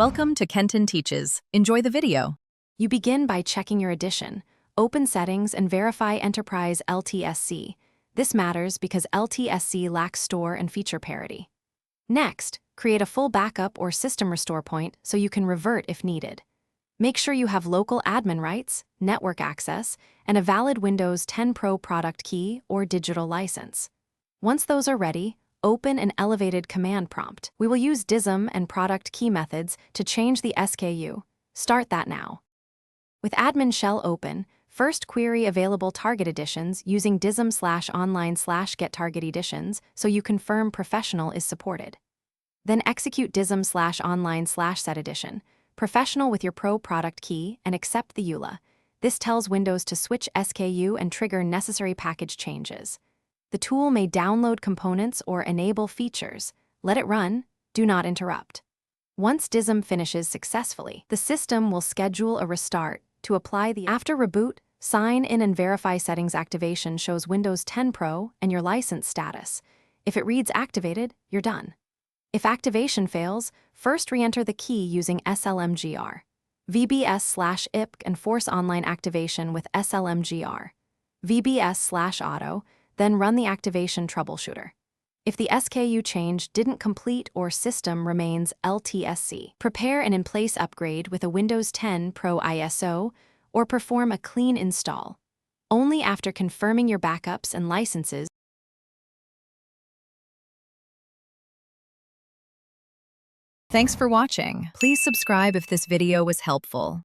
Welcome to Kenton Teaches. Enjoy the video. You begin by checking your edition. Open Settings and verify Enterprise LTSC. This matters because LTSC lacks store and feature parity. Next, create a full backup or system restore point so you can revert if needed. Make sure you have local admin rights, network access, and a valid Windows 10 Pro product key or digital license. Once those are ready, open an elevated command prompt. We will use DISM and product key methods to change the SKU. Start that now. With admin shell open, first query available target editions using dism/online/get target editions so you confirm professional is supported. Then execute dism/online/set edition, professional with your pro product key, and accept the EULA. This tells Windows to switch SKU and trigger necessary package changes. The tool may download components or enable features. Let it run. Do not interrupt. Once DISM finishes successfully, the system will schedule a restart to apply the after reboot, sign in and verify settings activation shows Windows 10 Pro and your license status. If it reads activated, you're done. If activation fails, first re-enter the key using SLMGR. VBS/IPK and force online activation with SLMGR. VBS/auto, then run the activation troubleshooter. If the SKU change didn't complete or system remains LTSC, prepare an in-place upgrade with a Windows 10 Pro ISO or perform a clean install. Only after confirming your backups and licenses. Thanks for watching. Please subscribe if this video was helpful.